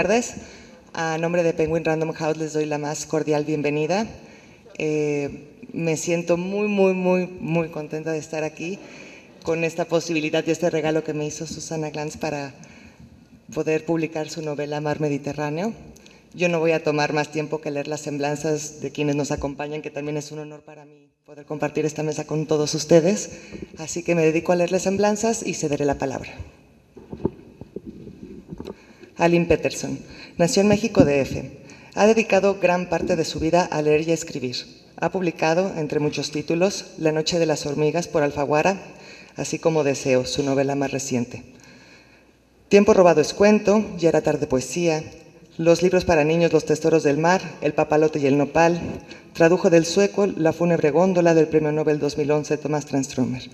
tardes. A nombre de Penguin Random House les doy la más cordial bienvenida. Me siento muy contenta de estar aquí con esta posibilidad y este regalo que me hizo Susana Glantz para poder publicar su novela Mar Mediterráneo. Yo no voy a tomar más tiempo que leer las semblanzas de quienes nos acompañan, que también es un honor para mí poder compartir esta mesa con todos ustedes. Así que me dedico a leer las semblanzas y cederé la palabra. Aline Peterson nació en México DF. Ha dedicado gran parte de su vida a leer y a escribir. Ha publicado, entre muchos títulos, La noche de las hormigas por Alfaguara, así como Deseo, su novela más reciente. Tiempo robado es cuento, Ya era tarde poesía, los libros para niños Los tesoros del mar, El papalote y el nopal. Tradujo del sueco La fúnebre góndola del Premio Nobel 2011 Thomas Tranströmer.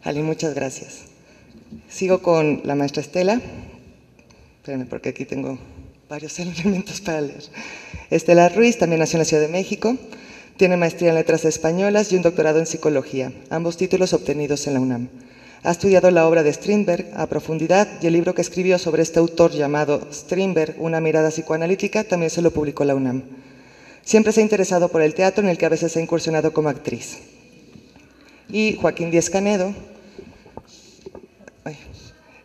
Aline, muchas gracias. Sigo con la maestra Estela. Espérenme, porque aquí tengo varios elementos para leer. Estela Ruiz también nació en la Ciudad de México. Tiene maestría en Letras Españolas y un doctorado en Psicología, ambos títulos obtenidos en la UNAM. Ha estudiado la obra de Strindberg a profundidad y el libro que escribió sobre este autor llamado Strindberg, una mirada psicoanalítica, también se lo publicó la UNAM. Siempre se ha interesado por el teatro, en el que a veces ha incursionado como actriz. Y Joaquín Díez Canedo,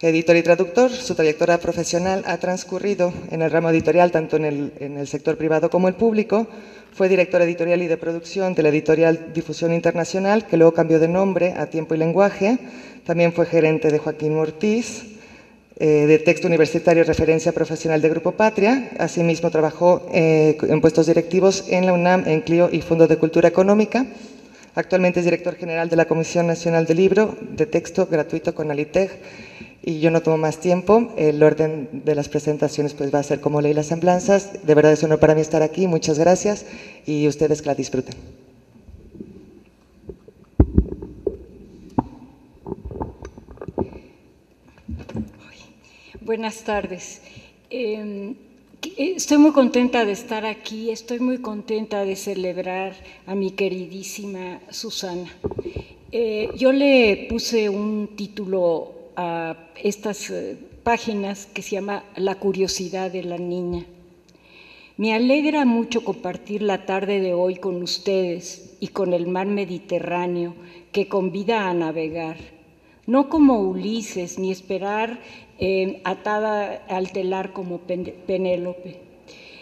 editor y traductor, su trayectoria profesional ha transcurrido en el ramo editorial, tanto en el sector privado como el público. Fue director editorial y de producción de la editorial Difusión Internacional, que luego cambió de nombre a Tiempo y Lenguaje. También fue gerente de Joaquín Ortiz, de texto universitario y referencia profesional de Grupo Patria. Asimismo, trabajó en puestos directivos en la UNAM, en CLIO y Fondo de Cultura Económica. Actualmente es director general de la Comisión Nacional del Libro de Texto Gratuito Conaliteg. Y yo no tomo más tiempo, el orden de las presentaciones pues va a ser como leí las semblanzas. De verdad es un honor para mí estar aquí, muchas gracias y ustedes que la disfruten. Buenas tardes. Estoy muy contenta de estar aquí, estoy muy contenta de celebrar a mi queridísima Susana. Yo le puse un título a estas páginas que se llama La curiosidad de la niña. Me alegra mucho compartir la tarde de hoy con ustedes y con el mar Mediterráneo que convida a navegar, no como Ulises, ni esperar atada al telar como Penélope.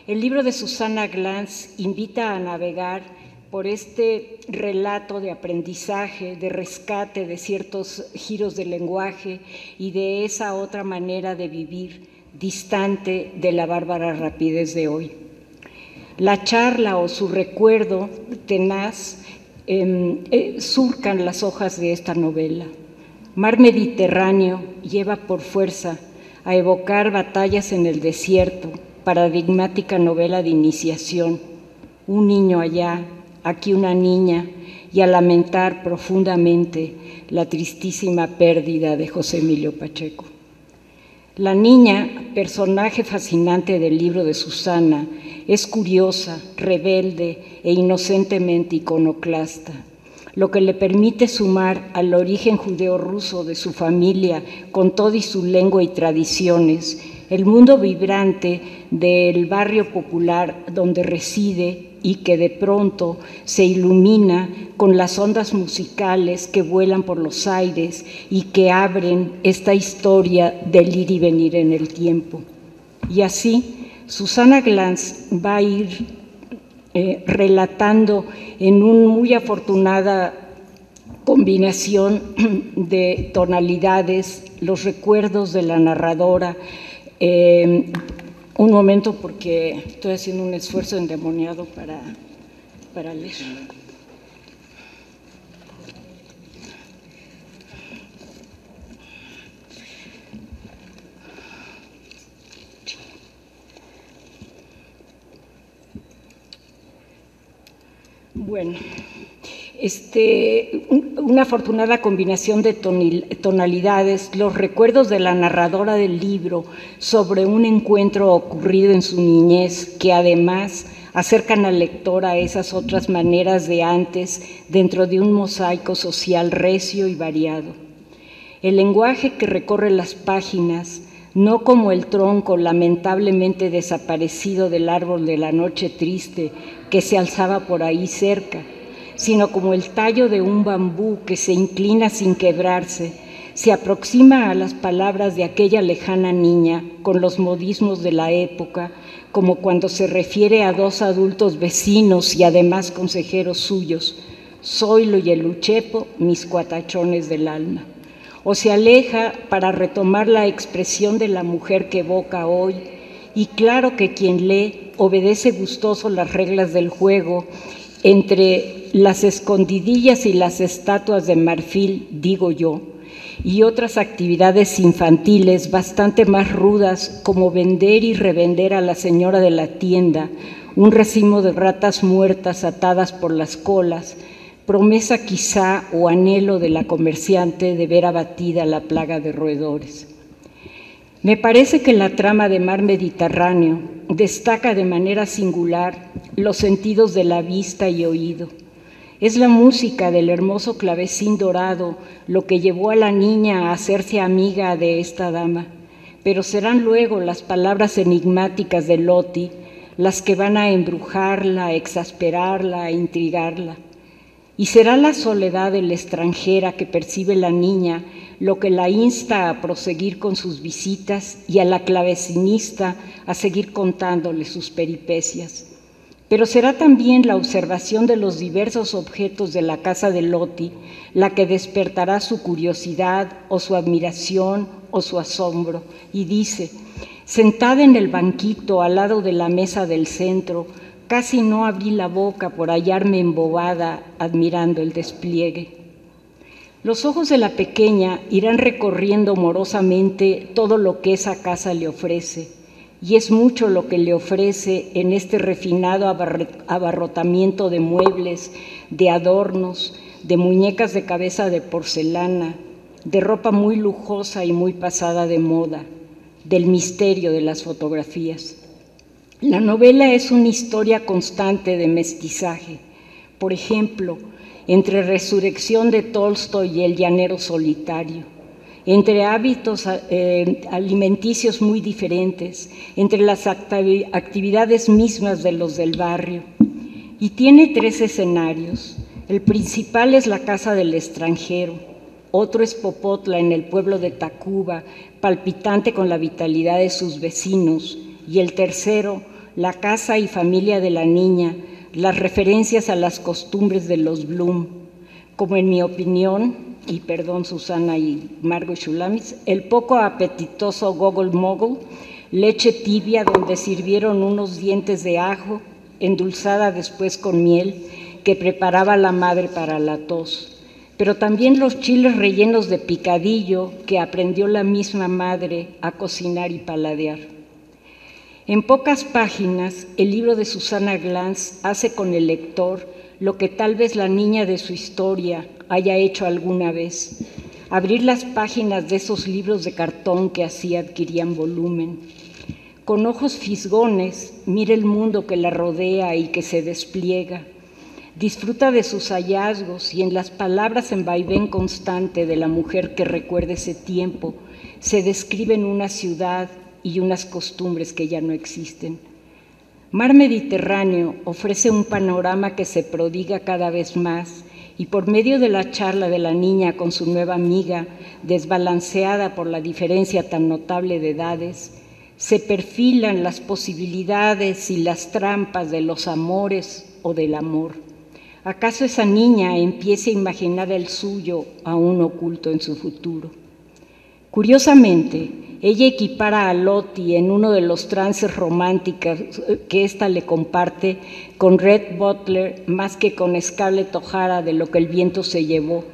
El libro de Susana Glantz invita a navegar por este relato de aprendizaje, de rescate de ciertos giros del lenguaje y de esa otra manera de vivir distante de la bárbara rapidez de hoy. La charla o su recuerdo tenaz surcan las hojas de esta novela. Mar Mediterráneo lleva por fuerza a evocar batallas en el desierto, paradigmática novela de iniciación, un niño allá, aquí una niña, y a lamentar profundamente la tristísima pérdida de José Emilio Pacheco. La niña, personaje fascinante del libro de Susana, es curiosa, rebelde e inocentemente iconoclasta, lo que le permite sumar al origen judeo-ruso de su familia con todo y su lengua y tradiciones, el mundo vibrante del barrio popular donde reside y que de pronto se ilumina con las ondas musicales que vuelan por los aires y que abren esta historia del ir y venir en el tiempo. Y así, Susana Glantz va a ir relatando en una muy afortunada combinación de tonalidades los recuerdos de la narradora. Un momento, porque estoy haciendo un esfuerzo endemoniado para leer. Bueno, una afortunada combinación de tonalidades, los recuerdos de la narradora del libro sobre un encuentro ocurrido en su niñez que además acercan al lector a esas otras maneras de antes dentro de un mosaico social recio y variado. El lenguaje que recorre las páginas no como el tronco lamentablemente desaparecido del árbol de la noche triste que se alzaba por ahí cerca, sino como el tallo de un bambú que se inclina sin quebrarse, se aproxima a las palabras de aquella lejana niña con los modismos de la época, como cuando se refiere a dos adultos vecinos y además consejeros suyos, Zoilo y el Uchepo, mis cuatachones del alma. O se aleja para retomar la expresión de la mujer que evoca hoy, y claro que quien lee obedece gustoso las reglas del juego entre las escondidillas y las estatuas de marfil, digo yo, y otras actividades infantiles bastante más rudas, como vender y revender a la señora de la tienda un racimo de ratas muertas atadas por las colas, promesa quizá o anhelo de la comerciante de ver abatida la plaga de roedores. Me parece que la trama de Mar Mediterráneo destaca de manera singular los sentidos de la vista y oído. Es la música del hermoso clavecín dorado lo que llevó a la niña a hacerse amiga de esta dama, pero serán luego las palabras enigmáticas de Loti las que van a embrujarla, a exasperarla, a intrigarla. Y será la soledad de la extranjera que percibe la niña lo que la insta a proseguir con sus visitas y a la clavecinista a seguir contándole sus peripecias. Pero será también la observación de los diversos objetos de la casa de Loti la que despertará su curiosidad o su admiración o su asombro. Y dice, sentada en el banquito al lado de la mesa del centro, casi no abrí la boca por hallarme embobada admirando el despliegue. Los ojos de la pequeña irán recorriendo morosamente todo lo que esa casa le ofrece, y es mucho lo que le ofrece en este refinado abarrotamiento de muebles, de adornos, de muñecas de cabeza de porcelana, de ropa muy lujosa y muy pasada de moda, del misterio de las fotografías. La novela es una historia constante de mestizaje. Por ejemplo, entre Resurrección de Tolstoy y El llanero solitario, entre hábitos alimenticios muy diferentes, entre las actividades mismas de los del barrio. Y tiene 3 escenarios. El principal es la casa del extranjero, otro es Popotla en el pueblo de Tacuba, palpitante con la vitalidad de sus vecinos, y el tercero, la casa y familia de la niña, las referencias a las costumbres de los Bloom, como en mi opinión, y perdón Susana y Margo Chulamis, el poco apetitoso Gogol Mogol, leche tibia donde sirvieron unos dientes de ajo, endulzada después con miel, que preparaba la madre para la tos, pero también los chiles rellenos de picadillo que aprendió la misma madre a cocinar y paladear. En pocas páginas, el libro de Susana Glantz hace con el lector lo que tal vez la niña de su historia haya hecho alguna vez, abrir las páginas de esos libros de cartón que así adquirían volumen. Con ojos fisgones, mira el mundo que la rodea y que se despliega. Disfruta de sus hallazgos y en las palabras en vaivén constante de la mujer que recuerda ese tiempo, se describen una ciudad y unas costumbres que ya no existen. Mar Mediterráneo ofrece un panorama que se prodiga cada vez más y por medio de la charla de la niña con su nueva amiga, desbalanceada por la diferencia tan notable de edades, se perfilan las posibilidades y las trampas de los amores o del amor. ¿Acaso esa niña empieza a imaginar el suyo aún oculto en su futuro? Curiosamente, ella equipara a Loti en uno de los trances románticos que ésta le comparte con Rhett Butler más que con Scarlett O'Hara de Lo que el viento se llevó,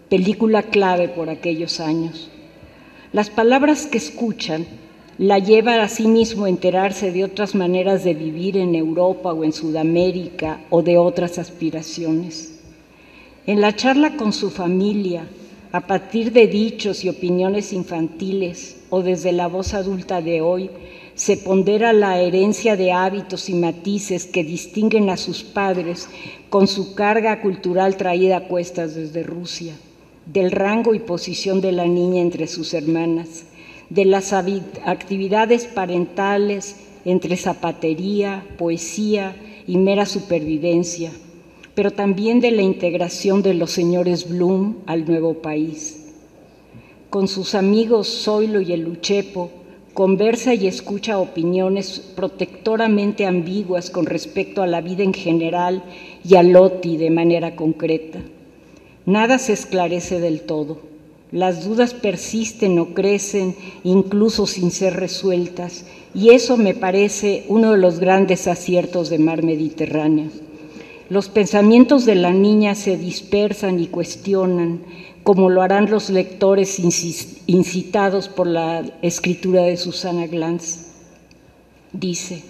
película clave por aquellos años. Las palabras que escuchan la llevan a sí mismo a enterarse de otras maneras de vivir en Europa o en Sudamérica o de otras aspiraciones. En la charla con su familia, a partir de dichos y opiniones infantiles o desde la voz adulta de hoy, se pondera la herencia de hábitos y matices que distinguen a sus padres con su carga cultural traída a cuestas desde Rusia, del rango y posición de la niña entre sus hermanas, de las actividades parentales entre zapatería, poesía y mera supervivencia, pero también de la integración de los señores Blum al nuevo país. Con sus amigos Zoilo y el Uchepo, conversa y escucha opiniones protectoramente ambiguas con respecto a la vida en general y a Loti de manera concreta. Nada se esclarece del todo. Las dudas persisten o crecen incluso sin ser resueltas, y eso me parece uno de los grandes aciertos de Mar Mediterráneo. Los pensamientos de la niña se dispersan y cuestionan, como lo harán los lectores incitados por la escritura de Susana Glantz. Dice: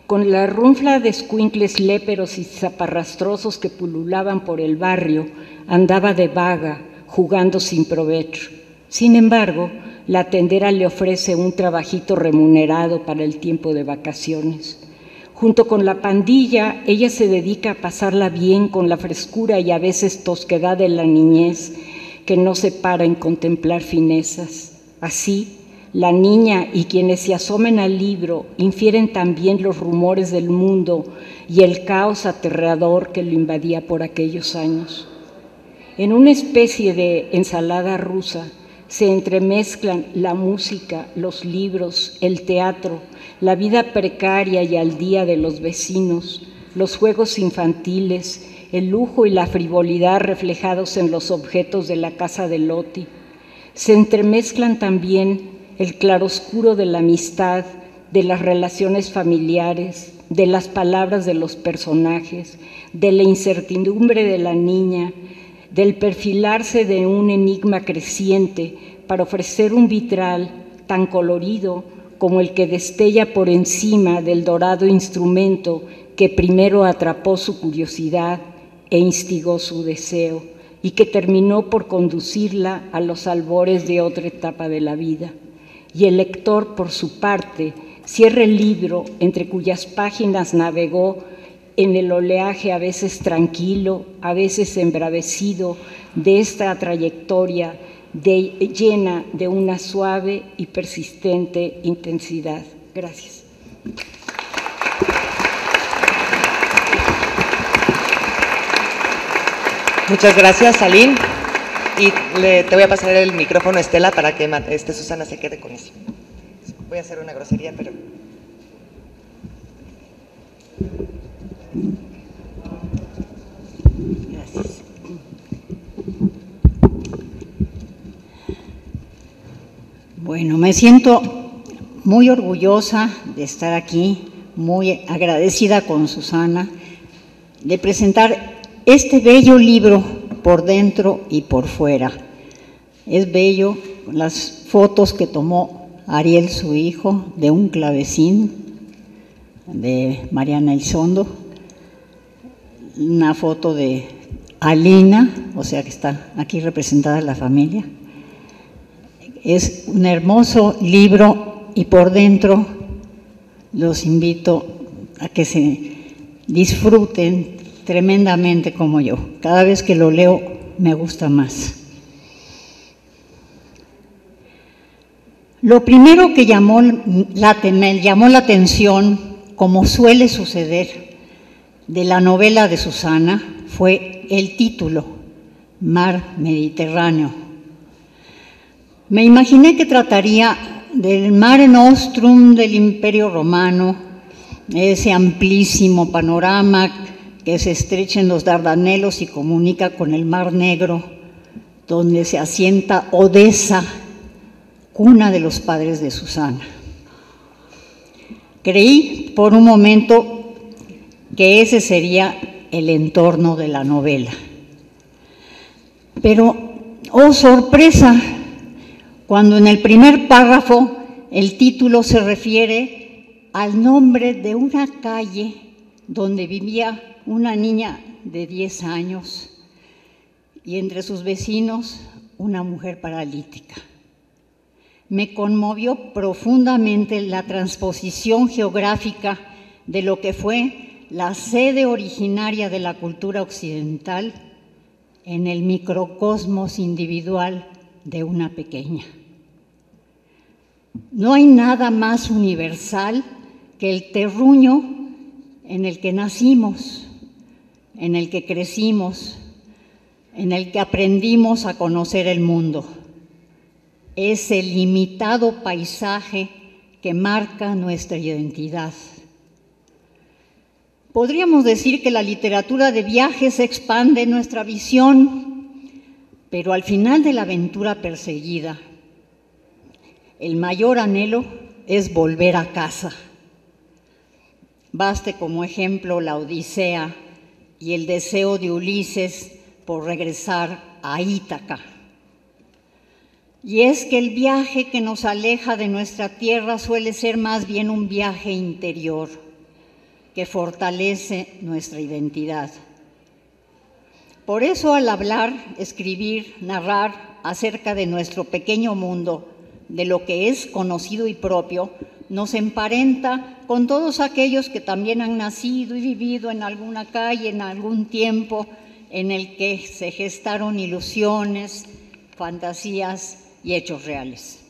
con la runfla de escuincles léperos y zaparrastrosos que pululaban por el barrio, andaba de vaga, jugando sin provecho. Sin embargo, la tendera le ofrece un trabajito remunerado para el tiempo de vacaciones. Junto con la pandilla, ella se dedica a pasarla bien con la frescura y a veces tosquedad de la niñez, que no se para en contemplar finezas. Así, la niña y quienes se asomen al libro infieren también los rumores del mundo y el caos aterrador que lo invadía por aquellos años. En una especie de ensalada rusa se entremezclan la música, los libros, el teatro, la vida precaria y al día de los vecinos, los juegos infantiles, el lujo y la frivolidad reflejados en los objetos de la casa de Loti. Se entremezclan también el claroscuro de la amistad, de las relaciones familiares, de las palabras de los personajes, de la incertidumbre de la niña, del perfilarse de un enigma creciente para ofrecer un vitral tan colorido como el que destella por encima del dorado instrumento que primero atrapó su curiosidad e instigó su deseo, y que terminó por conducirla a los albores de otra etapa de la vida. Y el lector, por su parte, cierra el libro entre cuyas páginas navegó en el oleaje a veces tranquilo, a veces embravecido de esta trayectoria llena de una suave y persistente intensidad. Gracias. Muchas gracias, Aline. Y te voy a pasar el micrófono a Estela para que Susana se quede con eso. Voy a hacer una grosería, pero... Gracias. Bueno, me siento muy orgullosa de estar aquí, muy agradecida con Susana, de presentar este bello libro por dentro y por fuera. Es bello las fotos que tomó Ariel, su hijo, de un clavecín de Mariana Elizondo, una foto de Alina, o sea que está aquí representada la familia. Es un hermoso libro y por dentro los invito a que se disfruten tremendamente como yo. Cada vez que lo leo me gusta más. Lo primero que me llamó la atención, como suele suceder, de la novela de Susana fue el título, Mar Mediterráneo. Me imaginé que trataría del Mare Nostrum del Imperio Romano, ese amplísimo panorama que se estrecha en los Dardanelos y comunica con el Mar Negro, donde se asienta Odesa, cuna de los padres de Susana. Creí por un momento que ese sería el entorno de la novela. Pero, oh sorpresa, cuando en el primer párrafo el título se refiere al nombre de una calle donde vivía una niña de 10 años y entre sus vecinos una mujer paralítica. Me conmovió profundamente la transposición geográfica de lo que fue la sede originaria de la cultura occidental en el microcosmos individual de una pequeña. No hay nada más universal que el terruño en el que nacimos, en el que crecimos, en el que aprendimos a conocer el mundo. Es el limitado paisaje que marca nuestra identidad. Podríamos decir que la literatura de viajes expande nuestra visión, pero al final de la aventura perseguida, el mayor anhelo es volver a casa. Baste como ejemplo la Odisea y el deseo de Ulises por regresar a Ítaca. Y es que el viaje que nos aleja de nuestra tierra suele ser más bien un viaje interior que fortalece nuestra identidad. Por eso, al hablar, escribir, narrar acerca de nuestro pequeño mundo, de lo que es conocido y propio, nos emparenta con todos aquellos que también han nacido y vivido en alguna calle, en algún tiempo en el que se gestaron ilusiones, fantasías y hechos reales.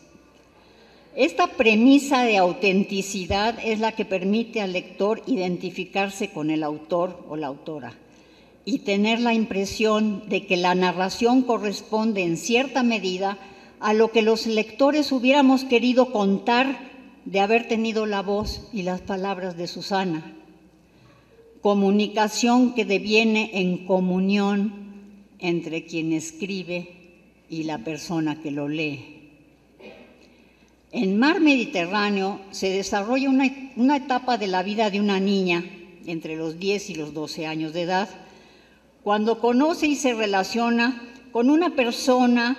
Esta premisa de autenticidad es la que permite al lector identificarse con el autor o la autora y tener la impresión de que la narración corresponde en cierta medida a lo que los lectores hubiéramos querido contar de haber tenido la voz y las palabras de Susana. Comunicación que deviene en comunión entre quien escribe y la persona que lo lee. En Mar Mediterráneo se desarrolla una etapa de la vida de una niña entre los 10 y los 12 años de edad, cuando conoce y se relaciona con una persona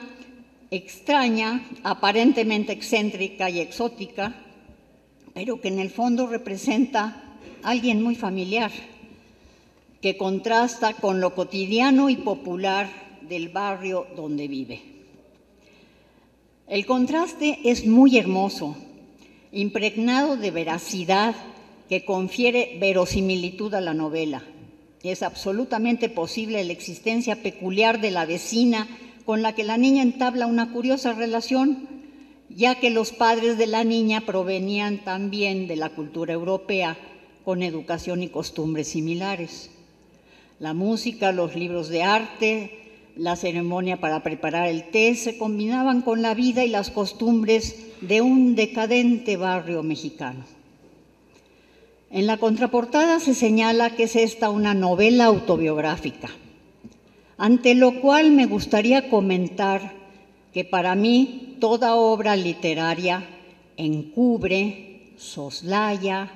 extraña, aparentemente excéntrica y exótica, pero que en el fondo representa a alguien muy familiar, que contrasta con lo cotidiano y popular del barrio donde vive. El contraste es muy hermoso, impregnado de veracidad que confiere verosimilitud a la novela. Es absolutamente posible la existencia peculiar de la vecina con la que la niña entabla una curiosa relación, ya que los padres de la niña provenían también de la cultura europea con educación y costumbres similares. La música, los libros de arte, la ceremonia para preparar el té se combinaban con la vida y las costumbres de un decadente barrio mexicano. En la contraportada se señala que es esta una novela autobiográfica, ante lo cual me gustaría comentar que para mí toda obra literaria encubre, soslaya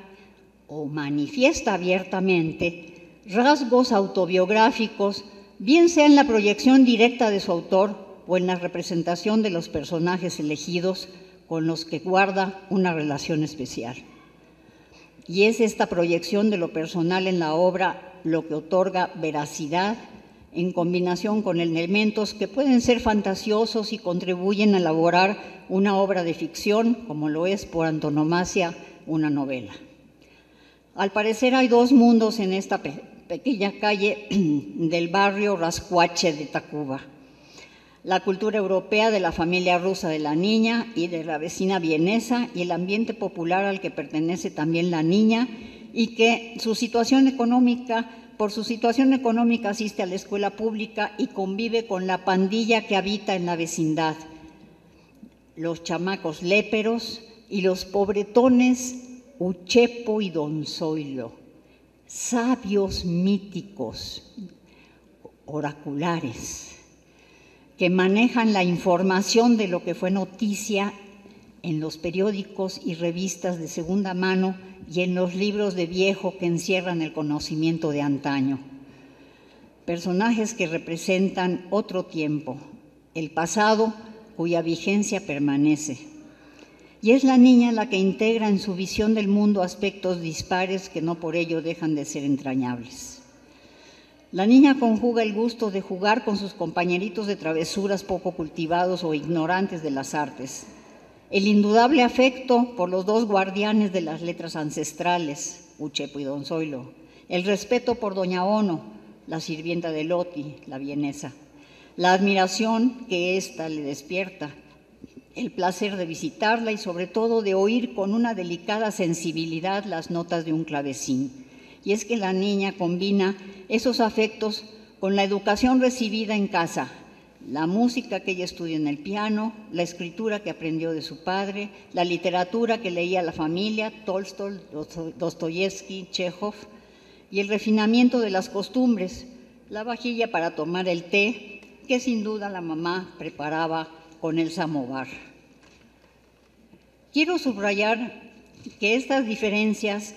o manifiesta abiertamente rasgos autobiográficos, bien sea en la proyección directa de su autor o en la representación de los personajes elegidos con los que guarda una relación especial. Y es esta proyección de lo personal en la obra lo que otorga veracidad en combinación con elementos que pueden ser fantasiosos y contribuyen a elaborar una obra de ficción, como lo es por antonomasia una novela. Al parecer hay dos mundos en esta pequeña calle del barrio Rascuache de Tacuba: la cultura europea de la familia rusa de la niña y de la vecina vienesa, y el ambiente popular al que pertenece también la niña, y que por su situación económica asiste a la escuela pública y convive con la pandilla que habita en la vecindad, los chamacos léperos y los pobretones Uchepo y Don Zoilo, sabios míticos, oraculares, que manejan la información de lo que fue noticia en los periódicos y revistas de segunda mano y en los libros de viejo que encierran el conocimiento de antaño. Personajes que representan otro tiempo, el pasado cuya vigencia permanece. Y es la niña la que integra en su visión del mundo aspectos dispares que no por ello dejan de ser entrañables. La niña conjuga el gusto de jugar con sus compañeritos de travesuras poco cultivados o ignorantes de las artes, el indudable afecto por los dos guardianes de las letras ancestrales, Uchepo y Don Zoilo, el respeto por Doña Ono, la sirvienta de Loti, la vienesa, la admiración que ésta le despierta, el placer de visitarla y sobre todo de oír con una delicada sensibilidad las notas de un clavecín. Y es que la niña combina esos afectos con la educación recibida en casa, la música que ella estudia en el piano, la escritura que aprendió de su padre, la literatura que leía la familia, Tolstoy, Dostoyevsky, Chekhov, y el refinamiento de las costumbres, la vajilla para tomar el té, que sin duda la mamá preparaba con el samovar. Quiero subrayar que estas diferencias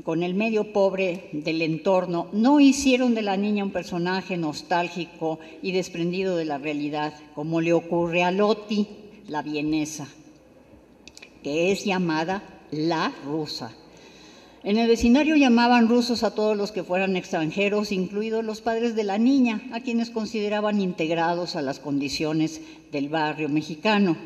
con el medio pobre del entorno no hicieron de la niña un personaje nostálgico y desprendido de la realidad, como le ocurre a Loti, la vienesa, que es llamada la rusa. En el vecindario llamaban rusos a todos los que fueran extranjeros, incluidos los padres de la niña, a quienes consideraban integrados a las condiciones del barrio mexicano.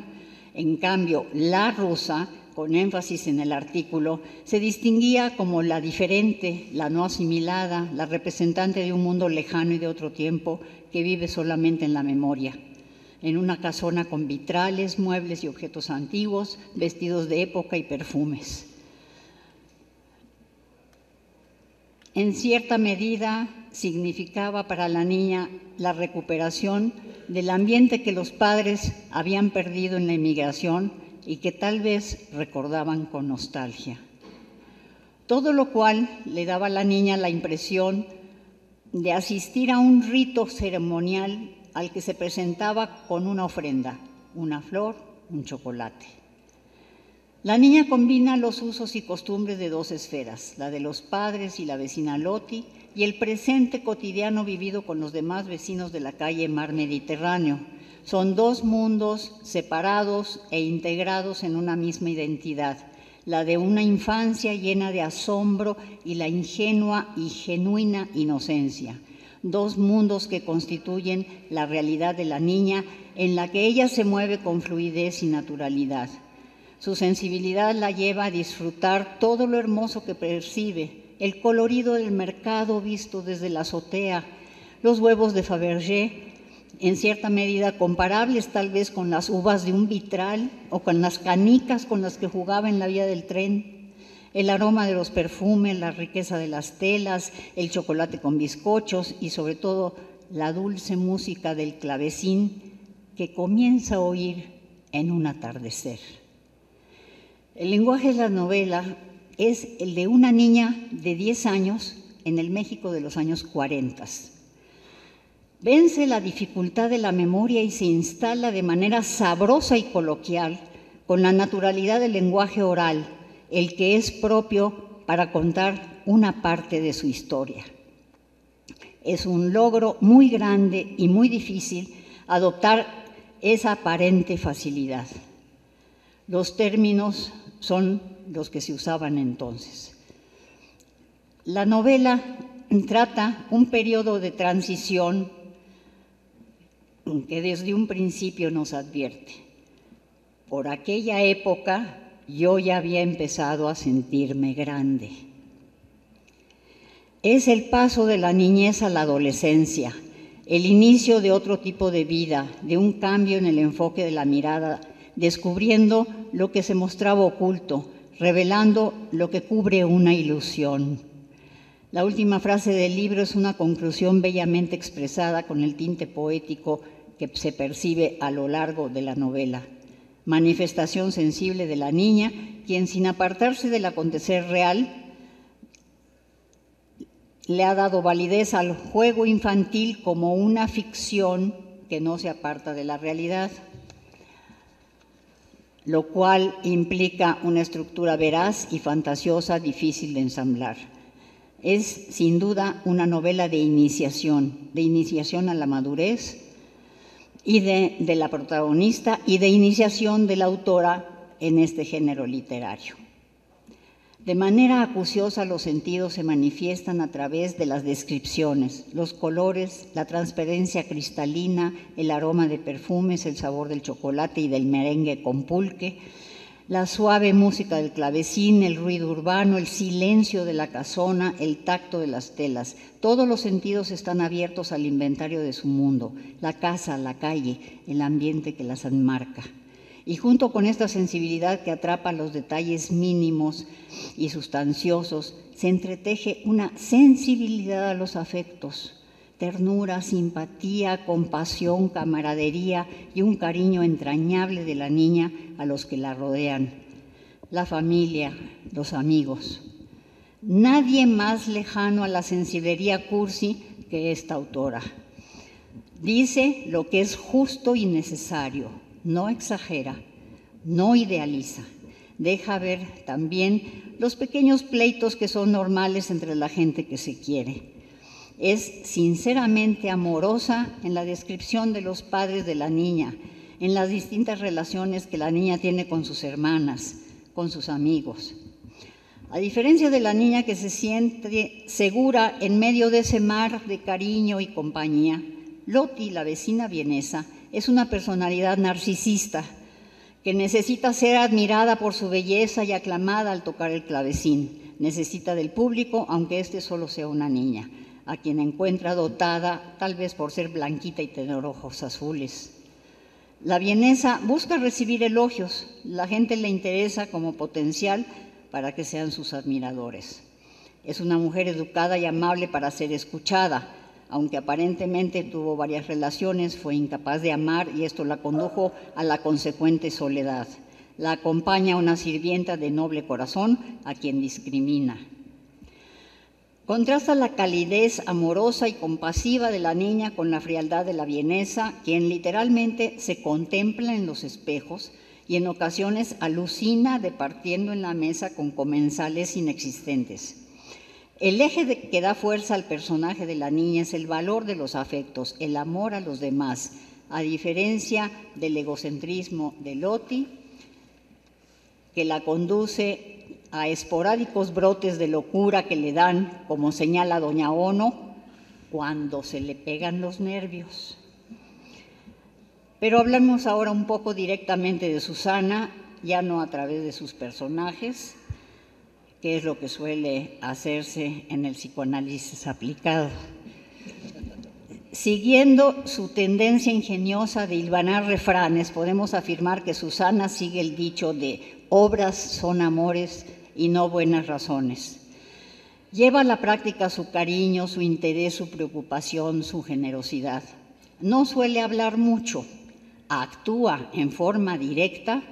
En cambio, la rusa, con énfasis en el artículo, se distinguía como la diferente, la no asimilada, la representante de un mundo lejano y de otro tiempo que vive solamente en la memoria, en una casona con vitrales, muebles y objetos antiguos, vestidos de época y perfumes. En cierta medida significaba para la niña la recuperación del ambiente que los padres habían perdido en la emigración y que tal vez recordaban con nostalgia. Todo lo cual le daba a la niña la impresión de asistir a un rito ceremonial al que se presentaba con una ofrenda, una flor, un chocolate. La niña combina los usos y costumbres de dos esferas, la de los padres y la vecina Loti, y el presente cotidiano vivido con los demás vecinos de la calle Mar Mediterráneo. Son dos mundos separados e integrados en una misma identidad, la de una infancia llena de asombro y la ingenua y genuina inocencia. Dos mundos que constituyen la realidad de la niña, en la que ella se mueve con fluidez y naturalidad. Su sensibilidad la lleva a disfrutar todo lo hermoso que percibe, el colorido del mercado visto desde la azotea, los huevos de Fabergé, en cierta medida comparables tal vez con las uvas de un vitral o con las canicas con las que jugaba en la vía del tren, el aroma de los perfumes, la riqueza de las telas, el chocolate con bizcochos y sobre todo la dulce música del clavecín que comienza a oír en un atardecer. El lenguaje de la novela es el de una niña de 10 años en el México de los años 40. Vence la dificultad de la memoria y se instala de manera sabrosa y coloquial con la naturalidad del lenguaje oral, el que es propio para contar una parte de su historia. Es un logro muy grande y muy difícil adoptar esa aparente facilidad. Los términos son los que se usaban entonces. La novela trata un periodo de transición que desde un principio nos advierte. Por aquella época yo ya había empezado a sentirme grande. Es el paso de la niñez a la adolescencia, el inicio de otro tipo de vida, de un cambio en el enfoque de la mirada, descubriendo lo que se mostraba oculto, revelando lo que cubre una ilusión. La última frase del libro es una conclusión bellamente expresada con el tinte poético que se percibe a lo largo de la novela. Manifestación sensible de la niña, quien sin apartarse del acontecer real, le ha dado validez al juego infantil como una ficción que no se aparta de la realidad, lo cual implica una estructura veraz y fantasiosa difícil de ensamblar. Es sin duda una novela de iniciación a la madurez y de la protagonista y de iniciación de la autora en este género literario. De manera acuciosa los sentidos se manifiestan a través de las descripciones, los colores, la transparencia cristalina, el aroma de perfumes, el sabor del chocolate y del merengue con pulque, la suave música del clavecín, el ruido urbano, el silencio de la casona, el tacto de las telas. Todos los sentidos están abiertos al inventario de su mundo, la casa, la calle, el ambiente que las enmarca. Y junto con esta sensibilidad que atrapa los detalles mínimos y sustanciosos, se entreteje una sensibilidad a los afectos, ternura, simpatía, compasión, camaradería y un cariño entrañable de la niña a los que la rodean, la familia, los amigos. Nadie más lejano a la sensiblería cursi que esta autora. Dice lo que es justo y necesario, no exagera, no idealiza. Deja ver también los pequeños pleitos que son normales entre la gente que se quiere. Es sinceramente amorosa en la descripción de los padres de la niña, en las distintas relaciones que la niña tiene con sus hermanas, con sus amigos. A diferencia de la niña que se siente segura en medio de ese mar de cariño y compañía, Loti, la vecina vienesa, es una personalidad narcisista que necesita ser admirada por su belleza y aclamada al tocar el clavecín. Necesita del público, aunque éste solo sea una niña, a quien encuentra dotada, tal vez por ser blanquita y tener ojos azules. La vienesa busca recibir elogios, la gente le interesa como potencial para que sean sus admiradores. Es una mujer educada y amable para ser escuchada, aunque aparentemente tuvo varias relaciones, fue incapaz de amar y esto la condujo a la consecuente soledad. La acompaña una sirvienta de noble corazón a quien discrimina. Contrasta la calidez amorosa y compasiva de la niña con la frialdad de la vienesa, quien literalmente se contempla en los espejos y en ocasiones alucina departiendo en la mesa con comensales inexistentes. El eje que da fuerza al personaje de la niña es el valor de los afectos, el amor a los demás, a diferencia del egocentrismo de Loti, que la conduce a esporádicos brotes de locura que le dan, como señala doña Ono, cuando se le pegan los nervios. Pero hablemos ahora un poco directamente de Susana, ya no a través de sus personajes, que es lo que suele hacerse en el psicoanálisis aplicado. Siguiendo su tendencia ingeniosa de hilvanar refranes, podemos afirmar que Susana sigue el dicho de obras son amores y no buenas razones. Lleva a la práctica su cariño, su interés, su preocupación, su generosidad. No suele hablar mucho, actúa en forma directa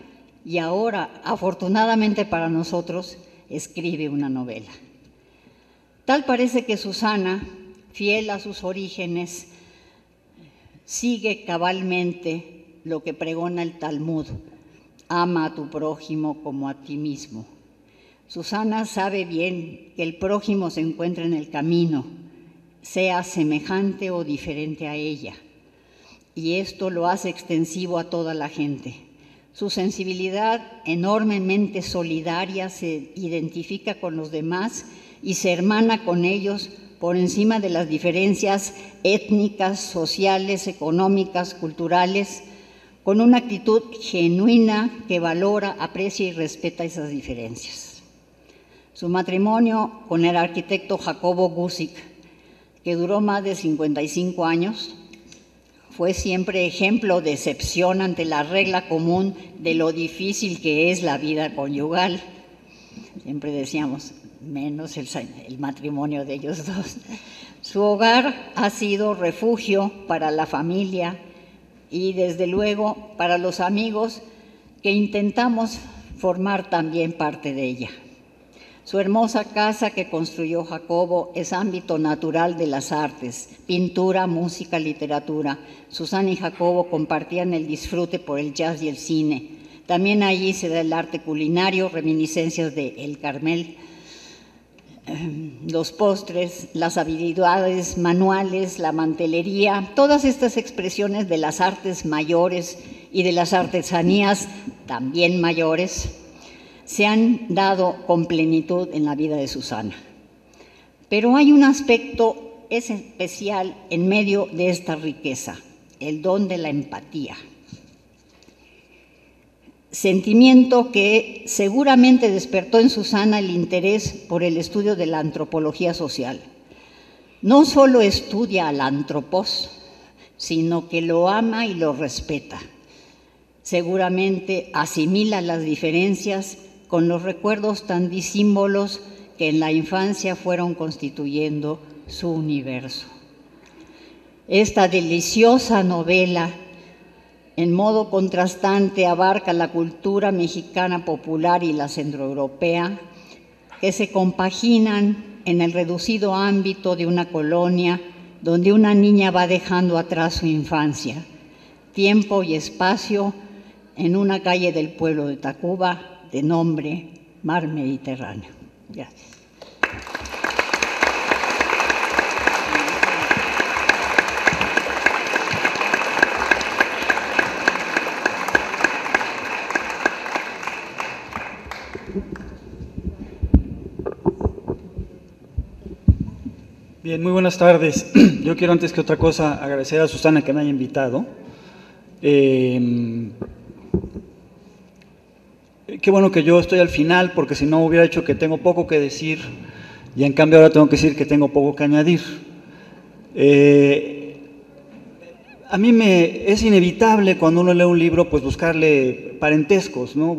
y ahora, afortunadamente para nosotros, escribe una novela. Tal parece que Susana, fiel a sus orígenes, sigue cabalmente lo que pregona el Talmud: ama a tu prójimo como a ti mismo. Susana sabe bien que el prójimo se encuentra en el camino, sea semejante o diferente a ella, y esto lo hace extensivo a toda la gente. Su sensibilidad enormemente solidaria se identifica con los demás y se hermana con ellos por encima de las diferencias étnicas, sociales, económicas, culturales, con una actitud genuina que valora, aprecia y respeta esas diferencias. Su matrimonio con el arquitecto Jacobo Guzik, que duró más de 55 años, fue siempre ejemplo de excepción ante la regla común de lo difícil que es la vida conyugal. Siempre decíamos, menos el matrimonio de ellos dos. Su hogar ha sido refugio para la familia y, desde luego, para los amigos que intentamos formar también parte de ella. Su hermosa casa que construyó Jacobo es ámbito natural de las artes, pintura, música, literatura. Susana y Jacobo compartían el disfrute por el jazz y el cine. También allí se da el arte culinario, reminiscencias de El Carmel, los postres, las habilidades manuales, la mantelería, todas estas expresiones de las artes mayores y de las artesanías también mayores se han dado con plenitud en la vida de Susana. Pero hay un aspecto especial en medio de esta riqueza, el don de la empatía. Sentimiento que seguramente despertó en Susana el interés por el estudio de la antropología social. No solo estudia al antropos, sino que lo ama y lo respeta. Seguramente asimila las diferencias con los recuerdos tan disímbolos que en la infancia fueron constituyendo su universo. Esta deliciosa novela, en modo contrastante, abarca la cultura mexicana popular y la centroeuropea, que se compaginan en el reducido ámbito de una colonia donde una niña va dejando atrás su infancia, tiempo y espacio en una calle del pueblo de Tacuba de nombre Mar Mediterráneo. Gracias. Bien, muy buenas tardes. Yo quiero antes que otra cosa agradecer a Susana que me haya invitado. Qué bueno que yo estoy al final, porque si no hubiera hecho que tengo poco que decir y en cambio ahora tengo que decir que tengo poco que añadir. A mí es inevitable cuando uno lee un libro pues buscarle parentescos, ¿no?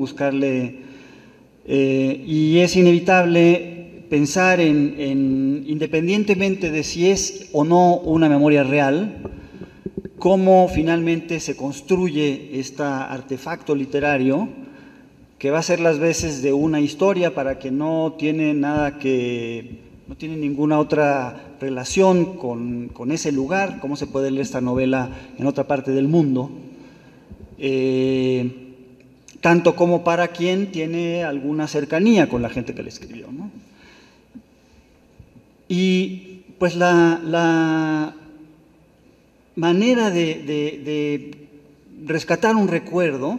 Y es inevitable pensar en, independientemente de si es o no una memoria real, cómo finalmente se construye este artefacto literario que va a ser las veces de una historia para que no tiene ninguna otra relación con ese lugar, cómo se puede leer esta novela en otra parte del mundo, tanto como para quien tiene alguna cercanía con la gente que le escribió, ¿no? Y pues la manera de rescatar un recuerdo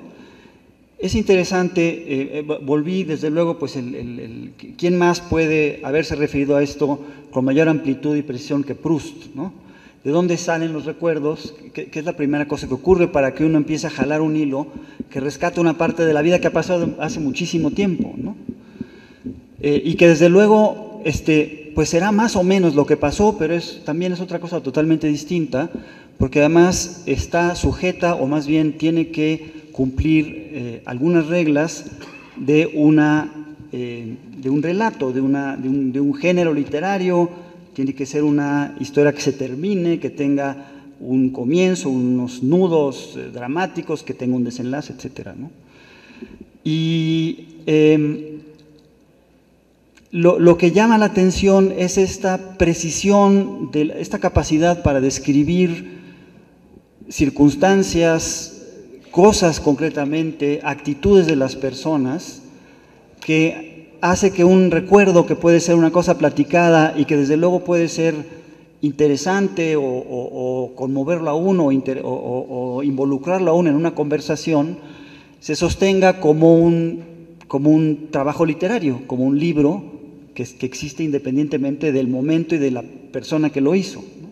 es interesante. Volví, desde luego, pues ¿quién más puede haberse referido a esto con mayor amplitud y precisión que Proust, ¿no? ¿De dónde salen los recuerdos? ¿Qué es la primera cosa que ocurre para que uno empiece a jalar un hilo que rescate una parte de la vida que ha pasado hace muchísimo tiempo, ¿no? Y que desde luego pues será más o menos lo que pasó, pero también es otra cosa totalmente distinta, porque además está sujeta, o más bien tiene que cumplir algunas reglas de un relato, de un género literario. Tiene que ser una historia que se termine, que tenga un comienzo, unos nudos dramáticos, que tenga un desenlace, etcétera, ¿no? Y lo que llama la atención es esta precisión, esta capacidad para describir circunstancias, cosas concretamente, actitudes de las personas, que hace que un recuerdo que puede ser una cosa platicada y que desde luego puede ser interesante o conmoverlo a uno o involucrarlo a uno en una conversación, se sostenga como un trabajo literario, como un libro que existe independientemente del momento y de la persona que lo hizo, ¿no?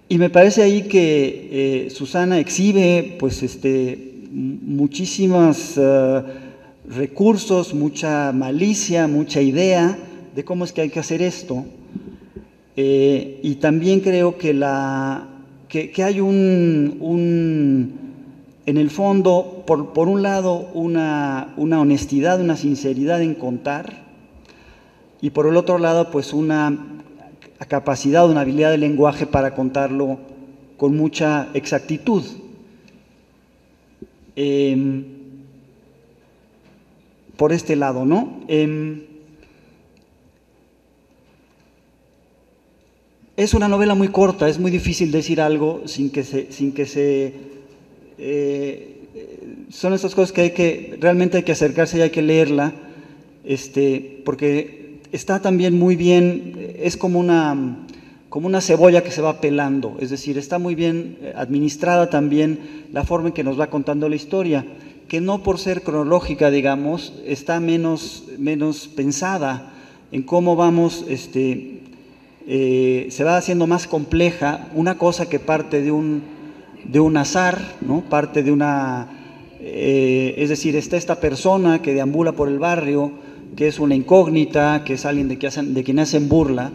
Y me parece ahí que Susana exhibe pues muchísimos recursos, mucha malicia, mucha idea de cómo es que hay que hacer esto. Y también creo que hay en el fondo, por un lado, una honestidad, una sinceridad en contar, y por el otro lado, pues una capacidad, una habilidad de lenguaje para contarlo con mucha exactitud. Por este lado, ¿no? Es una novela muy corta, es muy difícil decir algo sin que son estas cosas que realmente hay que acercarse y hay que leerla, porque está también muy bien, es como una cebolla que se va pelando, es decir, está muy bien administrada también la forma en que nos va contando la historia, que no por ser cronológica, digamos, está menos pensada en cómo vamos, se va haciendo más compleja, una cosa que parte de un azar, ¿no? Parte de es decir, está esta persona que deambula por el barrio, que es una incógnita, que es alguien de quien hacen burla,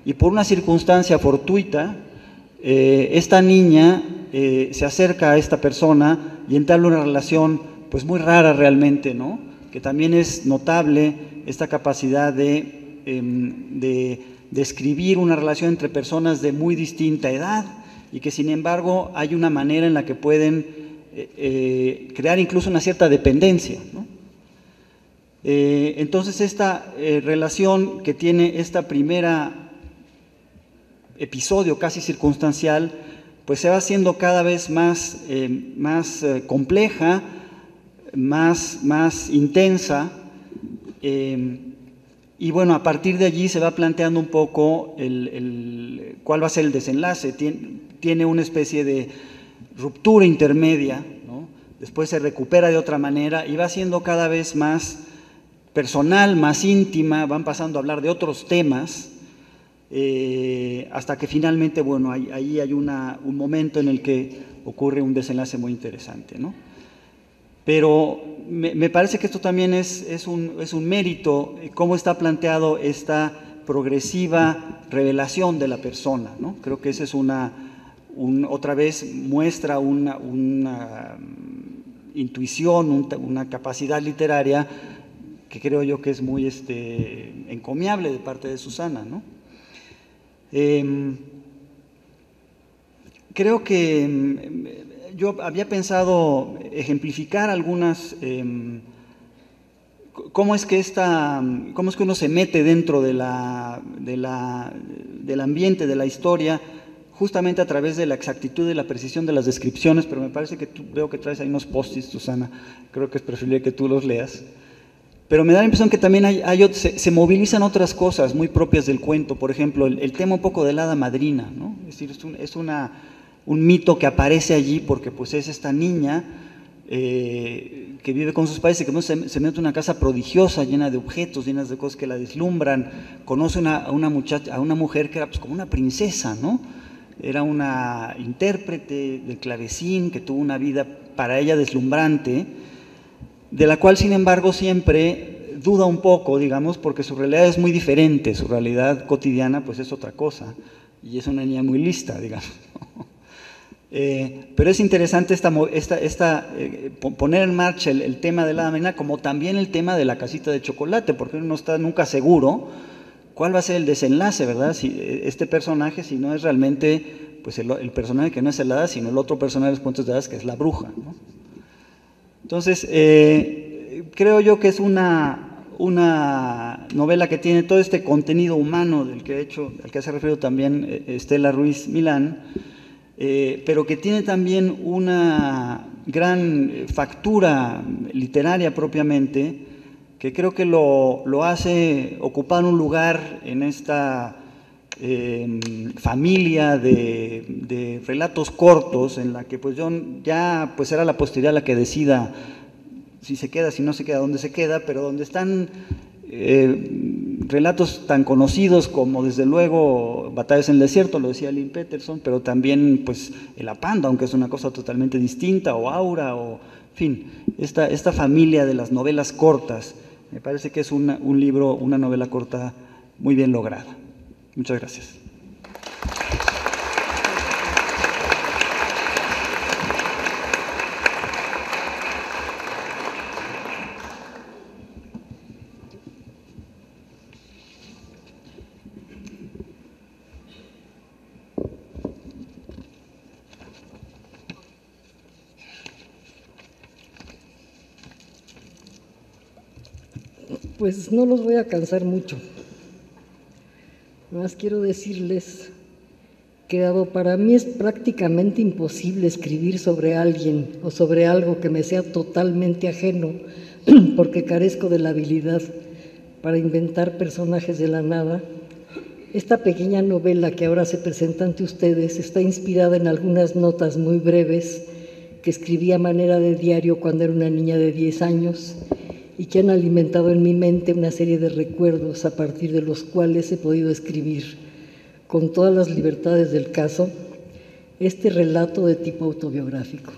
y por una circunstancia fortuita, esta niña se acerca a esta persona y entabla una relación pues muy rara realmente, ¿no? Que también es notable esta capacidad de describir una relación entre personas de muy distinta edad y que sin embargo hay una manera en la que pueden crear incluso una cierta dependencia, ¿no? Entonces esta relación que tiene esta primera episodio casi circunstancial, pues se va haciendo cada vez más compleja, más intensa, y bueno, a partir de allí se va planteando un poco cuál va a ser el desenlace. Tiene una especie de ruptura intermedia, ¿no? Después se recupera de otra manera y va siendo cada vez más personal, más íntima, van pasando a hablar de otros temas, hasta que finalmente, bueno, ahí hay un momento en el que ocurre un desenlace muy interesante, ¿no? Pero me parece que esto también es un mérito, cómo está planteado esta progresiva revelación de la persona, ¿no? Creo que esa es otra vez muestra una intuición, una capacidad literaria que creo yo que es muy encomiable de parte de Susana, ¿no? Creo que yo había pensado ejemplificar algunas, cómo es que uno se mete dentro del ambiente, de la historia, justamente a través de la exactitud y la precisión de las descripciones, pero me parece que veo que traes ahí unos post-its, Susana, creo que es preferible que tú los leas. Pero me da la impresión que también se movilizan otras cosas muy propias del cuento, por ejemplo, el tema un poco de la hada madrina, ¿no? Es decir, es un mito que aparece allí porque pues es esta niña que vive con sus padres y que se mete en una casa prodigiosa, llena de objetos, llenas de cosas que la deslumbran, conoce a una mujer que era pues como una princesa, ¿no? Era una intérprete del clavecín que tuvo una vida para ella deslumbrante, de la cual sin embargo siempre duda un poco, digamos, porque su realidad es muy diferente, su realidad cotidiana pues es otra cosa, y es una niña muy lista, digamos. Pero es interesante poner en marcha el tema de la hada madrina, como también el tema de la casita de chocolate, porque uno no está nunca seguro cuál va a ser el desenlace, ¿verdad? Si este personaje, si no es realmente pues el personaje que no es el hada, sino el otro personaje de los cuentos de hadas, que es la bruja, ¿no? Entonces, creo yo que es una novela que tiene todo este contenido humano al que se ha referido también Estela Ruiz Milán, pero que tiene también una gran factura literaria propiamente, que creo que lo hace ocupar un lugar en esta familia de relatos cortos en la que pues ya pues será la posteridad la que decida si se queda, si no se queda, dónde se queda, pero donde están relatos tan conocidos como desde luego Batallas en el desierto, lo decía Lynn Peterson, pero también pues El Apando, aunque es una cosa totalmente distinta, o Aura, o en fin, esta familia de las novelas cortas, me parece que es un libro, una novela corta muy bien lograda. Muchas gracias. Pues no los voy a cansar mucho. Nada más quiero decirles que dado para mí es prácticamente imposible escribir sobre alguien o sobre algo que me sea totalmente ajeno, porque carezco de la habilidad para inventar personajes de la nada, esta pequeña novela que ahora se presenta ante ustedes está inspirada en algunas notas muy breves que escribí a manera de diario cuando era una niña de 10 años y que han alimentado en mi mente una serie de recuerdos a partir de los cuales he podido escribir, con todas las libertades del caso, este relato de tipo autobiográfico.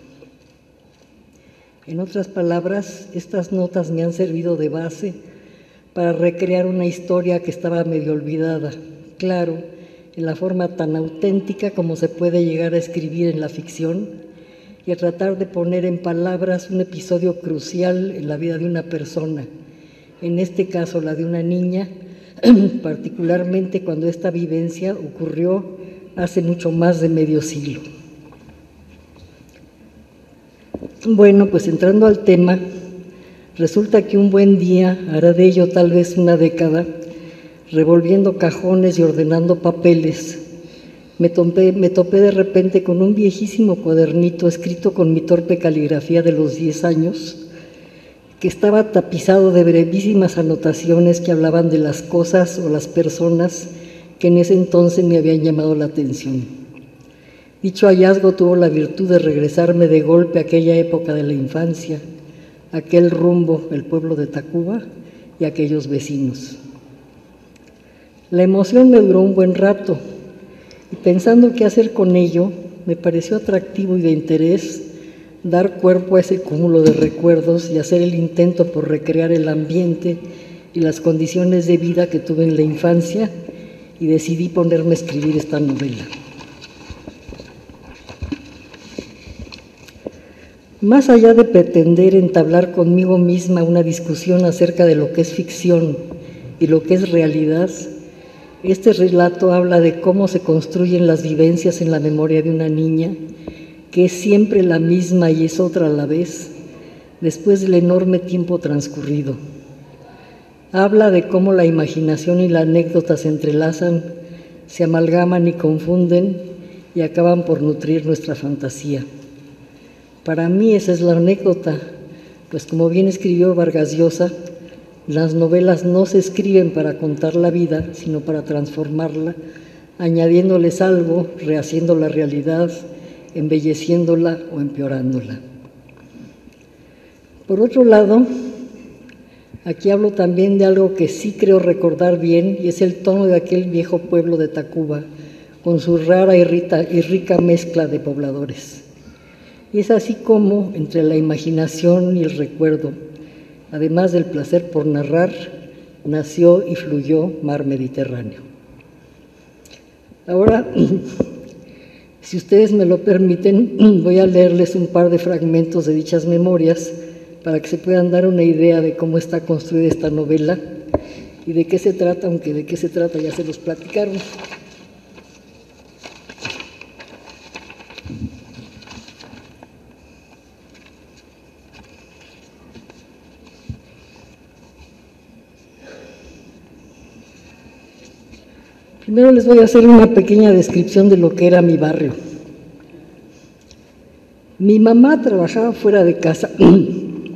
En otras palabras, estas notas me han servido de base para recrear una historia que estaba medio olvidada, claro, en la forma tan auténtica como se puede llegar a escribir en la ficción, y a tratar de poner en palabras un episodio crucial en la vida de una persona, en este caso la de una niña, particularmente cuando esta vivencia ocurrió hace mucho más de medio siglo. Bueno, pues entrando al tema, resulta que un buen día, hará de ello tal vez una década, revolviendo cajones y ordenando papeles, me topé de repente con un viejísimo cuadernito escrito con mi torpe caligrafía de los 10 años, que estaba tapizado de brevísimas anotaciones que hablaban de las cosas o las personas que en ese entonces me habían llamado la atención. Dicho hallazgo tuvo la virtud de regresarme de golpe a aquella época de la infancia, aquel rumbo, el pueblo de Tacuba y aquellos vecinos. La emoción me duró un buen rato y pensando qué hacer con ello, me pareció atractivo y de interés dar cuerpo a ese cúmulo de recuerdos y hacer el intento por recrear el ambiente y las condiciones de vida que tuve en la infancia, y decidí ponerme a escribir esta novela. Más allá de pretender entablar conmigo misma una discusión acerca de lo que es ficción y lo que es realidad, este relato habla de cómo se construyen las vivencias en la memoria de una niña, que es siempre la misma y es otra a la vez, después del enorme tiempo transcurrido. Habla de cómo la imaginación y la anécdota se entrelazan, se amalgaman y confunden y acaban por nutrir nuestra fantasía. Para mí esa es la anécdota, pues como bien escribió Vargas Llosa, las novelas no se escriben para contar la vida, sino para transformarla, añadiéndoles algo, rehaciendo la realidad, embelleciéndola o empeorándola. Por otro lado, aquí hablo también de algo que sí creo recordar bien, y es el tono de aquel viejo pueblo de Tacuba, con su rara y rica mezcla de pobladores. Y es así como, entre la imaginación y el recuerdo, además del placer por narrar, nació y fluyó Mar Mediterráneo. Ahora, si ustedes me lo permiten, voy a leerles un par de fragmentos de dichas memorias para que se puedan dar una idea de cómo está construida esta novela y de qué se trata, aunque de qué se trata ya se los platicaron. Primero les voy a hacer una pequeña descripción de lo que era mi barrio. Mi mamá trabajaba fuera de casa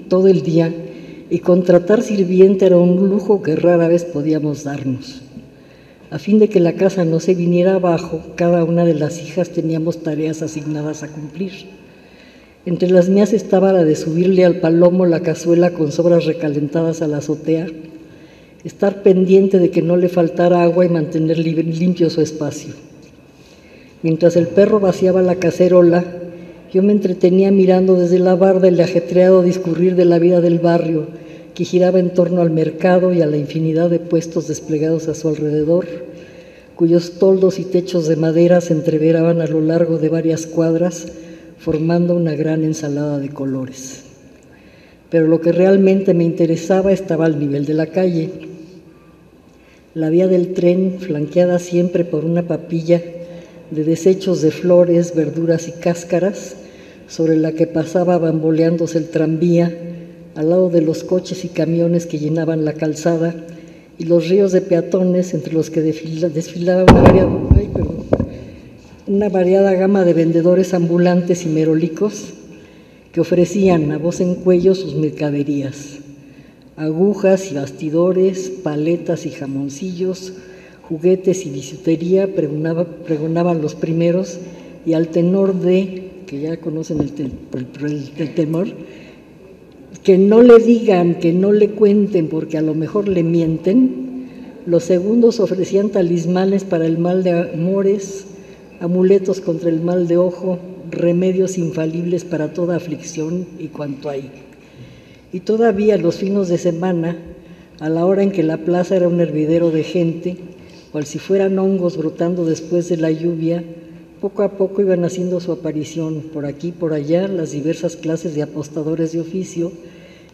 todo el día y contratar sirviente era un lujo que rara vez podíamos darnos. A fin de que la casa no se viniera abajo, cada una de las hijas teníamos tareas asignadas a cumplir. Entre las mías estaba la de subirle al palomo la cazuela con sobras recalentadas a la azotea, estar pendiente de que no le faltara agua y mantener limpio su espacio. Mientras el perro vaciaba la cacerola, yo me entretenía mirando desde la barda el ajetreado discurrir de la vida del barrio, que giraba en torno al mercado y a la infinidad de puestos desplegados a su alrededor, cuyos toldos y techos de madera se entreveraban a lo largo de varias cuadras, formando una gran ensalada de colores. Pero lo que realmente me interesaba estaba al nivel de la calle. La vía del tren, flanqueada siempre por una papilla de desechos de flores, verduras y cáscaras, sobre la que pasaba bamboleándose el tranvía, al lado de los coches y camiones que llenaban la calzada, y los ríos de peatones entre los que desfilaba una variada gama de vendedores ambulantes y merolicos que ofrecían a voz en cuello sus mercaderías: agujas y bastidores, paletas y jamoncillos, juguetes y bisutería, pregonaban los primeros, y al tenor de, que ya conocen el temor, que no le digan, que no le cuenten, porque a lo mejor le mienten, los segundos ofrecían talismanes para el mal de amores, amuletos contra el mal de ojo, remedios infalibles para toda aflicción y cuanto hay. Y todavía los fines de semana, a la hora en que la plaza era un hervidero de gente, cual si fueran hongos brotando después de la lluvia, Poco a poco iban haciendo su aparición por aquí y por allá las diversas clases de apostadores de oficio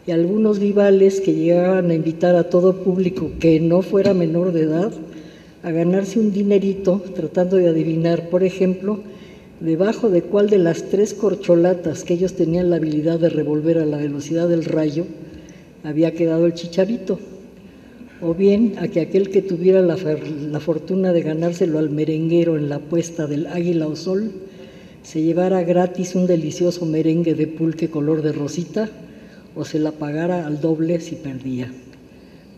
y algunos vivales que llegaban a invitar a todo público que no fuera menor de edad a ganarse un dinerito tratando de adivinar, por ejemplo, debajo de cuál de las 3 corcholatas que ellos tenían la habilidad de revolver a la velocidad del rayo había quedado el chicharito, o bien a que aquel que tuviera la fortuna de ganárselo al merenguero en la apuesta del águila o sol se llevara gratis un delicioso merengue de pulque color de rosita o se la pagara al doble si perdía.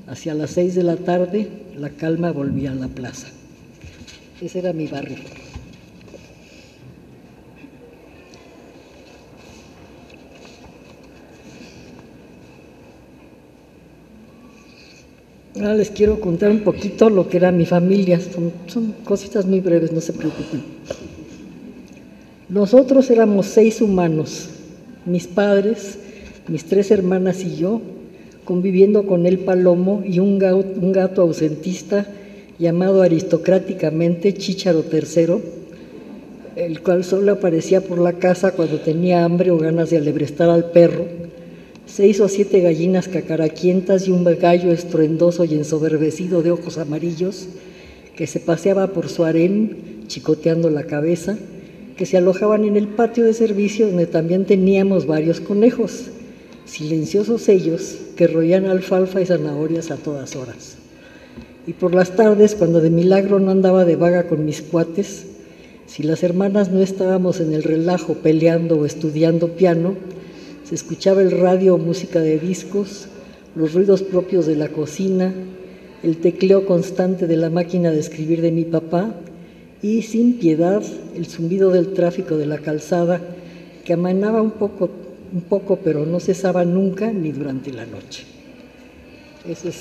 Hacia las 6 de la tarde la calma volvía a la plaza. Ese era mi barrio. Ahora les quiero contar un poquito lo que era mi familia. Son cositas muy breves, no se preocupen. Nosotros éramos 6 humanos, mis padres, mis 3 hermanas y yo, conviviendo con el Palomo y un gato ausentista llamado aristocráticamente Chícharo III, el cual solo aparecía por la casa cuando tenía hambre o ganas de alebrestar al perro, 6 o 7 gallinas cacaraquientas y un gallo estruendoso y ensoberbecido de ojos amarillos que se paseaba por su harén chicoteando la cabeza, que se alojaban en el patio de servicio donde también teníamos varios conejos, silenciosos ellos que roían alfalfa y zanahorias a todas horas. Y por las tardes, cuando de milagro no andaba de vaga con mis cuates, si las hermanas no estábamos en el relajo peleando o estudiando piano, se escuchaba el radio o música de discos, los ruidos propios de la cocina, el tecleo constante de la máquina de escribir de mi papá y, sin piedad, el zumbido del tráfico de la calzada que amanaba un poco, pero no cesaba nunca ni durante la noche. Eso es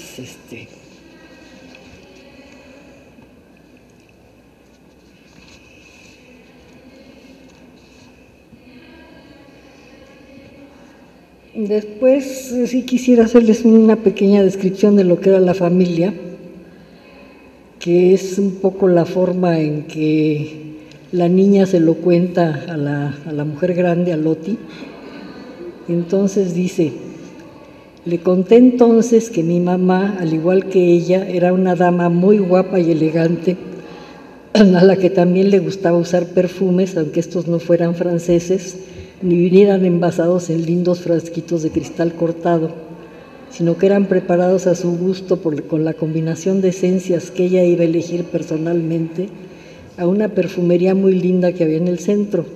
Después sí quisiera hacerles una pequeña descripción de lo que era la familia, que es un poco la forma en que la niña se lo cuenta a la mujer grande, a Loti. Entonces dice: le conté entonces que mi mamá, al igual que ella, era una dama muy guapa y elegante, a la que también le gustaba usar perfumes, aunque estos no fueran franceses, ni vinieran envasados en lindos frasquitos de cristal cortado, sino que eran preparados a su gusto con la combinación de esencias que ella iba a elegir personalmente a una perfumería muy linda que había en el centro,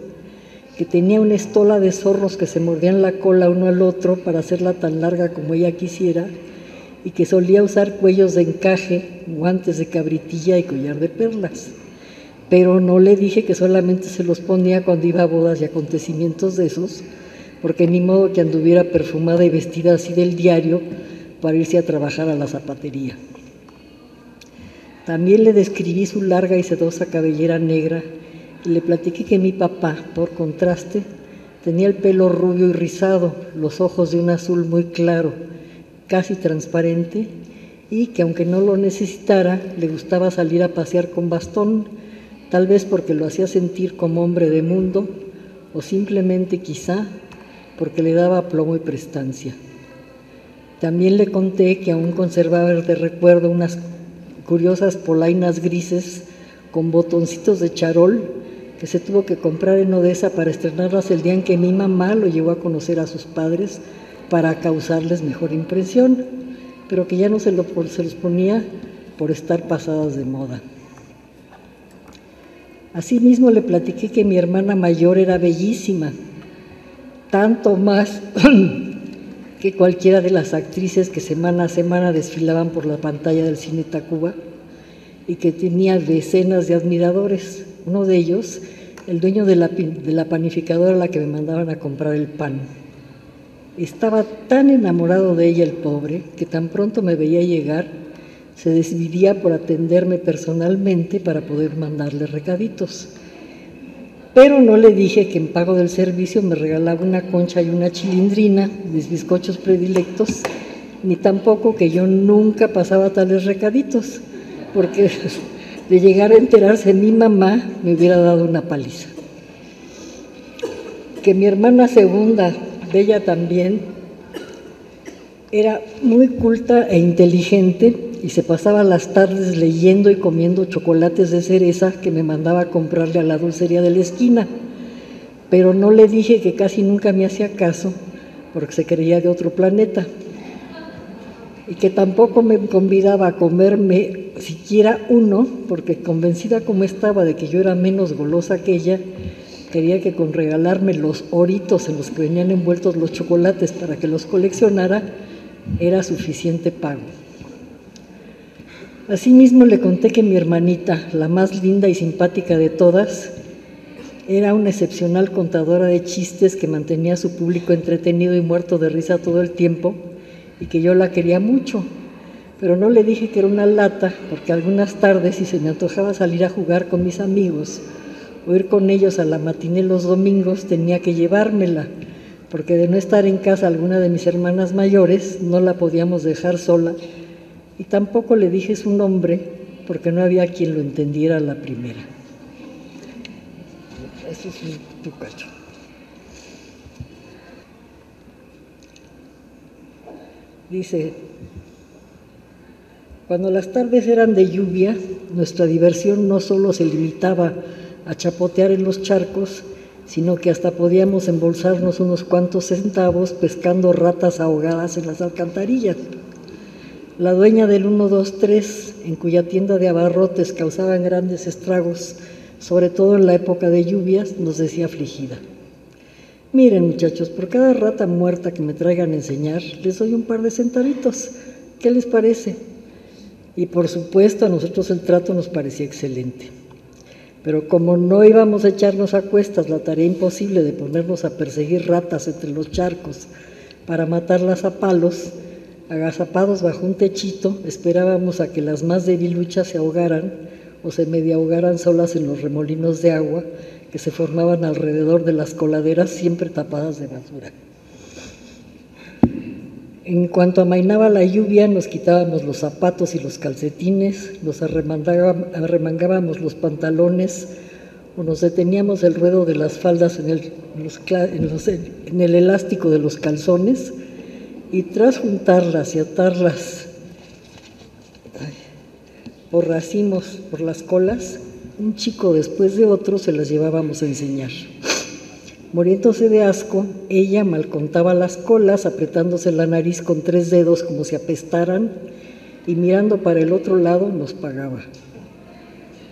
que tenía una estola de zorros que se mordían la cola uno al otro para hacerla tan larga como ella quisiera, y que solía usar cuellos de encaje, guantes de cabritilla y collar de perlas. Pero no le dije que solamente se los ponía cuando iba a bodas y acontecimientos de esos, porque ni modo que anduviera perfumada y vestida así del diario para irse a trabajar a la zapatería. También le describí su larga y sedosa cabellera negra y le platiqué que mi papá, por contraste, tenía el pelo rubio y rizado, los ojos de un azul muy claro, casi transparente, y que aunque no lo necesitara, le gustaba salir a pasear con bastón, tal vez porque lo hacía sentir como hombre de mundo, o simplemente quizá porque le daba plomo y prestancia. También le conté que aún conservaba de recuerdo unas curiosas polainas grises con botoncitos de charol que se tuvo que comprar en Odessa para estrenarlas el día en que mi mamá lo llevó a conocer a sus padres para causarles mejor impresión, pero que ya no se los ponía por estar pasadas de moda. Asimismo le platiqué que mi hermana mayor era bellísima, tanto más que cualquiera de las actrices que semana a semana desfilaban por la pantalla del Cine Tacuba, y que tenía decenas de admiradores. Uno de ellos, el dueño de la panificadora a la que me mandaban a comprar el pan. Estaba tan enamorado de ella el pobre, que tan pronto me veía llegar, se decidía por atenderme personalmente para poder mandarle recaditos. Pero no le dije que en pago del servicio me regalaba una concha y una chilindrina, mis bizcochos predilectos, ni tampoco que yo nunca pasaba tales recaditos, porque de llegar a enterarse mi mamá, me hubiera dado una paliza. Que mi hermana segunda, Bella también, era muy culta e inteligente y se pasaba las tardes leyendo y comiendo chocolates de cereza que me mandaba a comprarle a la dulcería de la esquina. Pero no le dije que casi nunca me hacía caso porque se creía de otro planeta y que tampoco me convidaba a comerme siquiera uno porque, convencida como estaba de que yo era menos golosa que ella, quería que con regalarme los oritos en los que venían envueltos los chocolates para que los coleccionara era suficiente pago. Asimismo le conté que mi hermanita, la más linda y simpática de todas, era una excepcional contadora de chistes que mantenía a su público entretenido y muerto de risa todo el tiempo y que yo la quería mucho, pero no le dije que era una lata porque algunas tardes, si se me antojaba salir a jugar con mis amigos o ir con ellos a la matiné los domingos, tenía que llevármela, porque de no estar en casa alguna de mis hermanas mayores no la podíamos dejar sola, y tampoco le dije su nombre porque no había quien lo entendiera a la primera. Eso es un tucacho. Dice: cuando las tardes eran de lluvia, nuestra diversión no solo se limitaba a chapotear en los charcos, sino que hasta podíamos embolsarnos unos cuantos centavos pescando ratas ahogadas en las alcantarillas. La dueña del 123, en cuya tienda de abarrotes causaban grandes estragos, sobre todo en la época de lluvias, nos decía afligida: miren, muchachos, por cada rata muerta que me traigan a enseñar, les doy un par de centavitos. ¿Qué les parece? Y por supuesto a nosotros el trato nos parecía excelente. Pero como no íbamos a echarnos a cuestas la tarea imposible de ponernos a perseguir ratas entre los charcos para matarlas a palos, agazapados bajo un techito, esperábamos a que las más debiluchas se ahogaran o se medio ahogaran solas en los remolinos de agua que se formaban alrededor de las coladeras siempre tapadas de basura. En cuanto amainaba la lluvia, nos quitábamos los zapatos y los calcetines, nos arremangábamos los pantalones o nos deteníamos el ruedo de las faldas en el elástico de los calzones, y tras juntarlas y atarlas por racimos por las colas, un chico después de otro se las llevábamos a enseñar. Muriéndose de asco, ella malcontaba las colas, apretándose la nariz con 3 dedos como si apestaran, y mirando para el otro lado nos pagaba.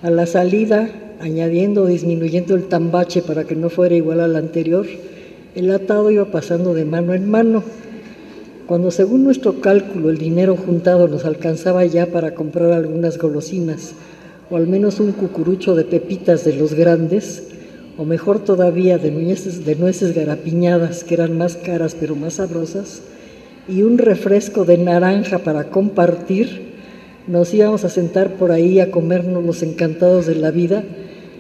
A la salida, añadiendo o disminuyendo el tambache para que no fuera igual al anterior, el atado iba pasando de mano en mano. Cuando, según nuestro cálculo, el dinero juntado nos alcanzaba ya para comprar algunas golosinas, o al menos un cucurucho de pepitas de los grandes, o mejor todavía de nueces garapiñadas, que eran más caras pero más sabrosas, y un refresco de naranja para compartir, nos íbamos a sentar por ahí a comernos los encantados de la vida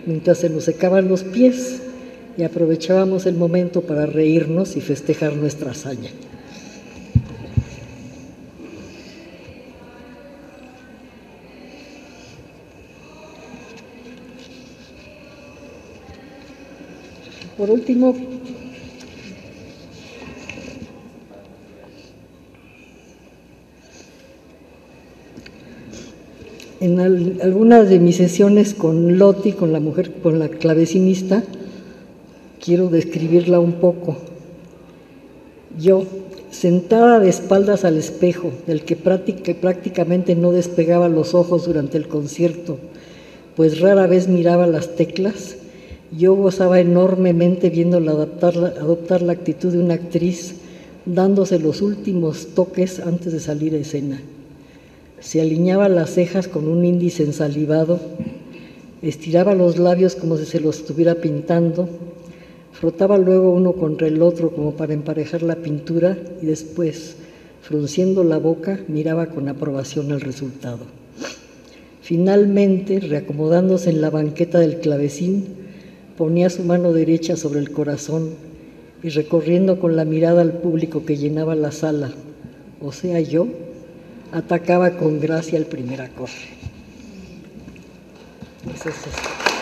mientras se nos secaban los pies, y aprovechábamos el momento para reírnos y festejar nuestra hazaña. Por último, en algunas de mis sesiones con Loti, con la mujer, con la clavecinista, quiero describirla un poco. Yo, sentada de espaldas al espejo, del que prácticamente no despegaba los ojos durante el concierto, pues rara vez miraba las teclas, yo gozaba enormemente viéndola adoptar la actitud de una actriz, dándose los últimos toques antes de salir a escena. Se alineaba las cejas con un índice ensalivado, estiraba los labios como si se los estuviera pintando, frotaba luego uno contra el otro como para emparejar la pintura y después, frunciendo la boca, miraba con aprobación el resultado. Finalmente, reacomodándose en la banqueta del clavecín, ponía su mano derecha sobre el corazón y, recorriendo con la mirada al público que llenaba la sala, o sea yo, atacaba con gracia el primer acorde. Pues eso es.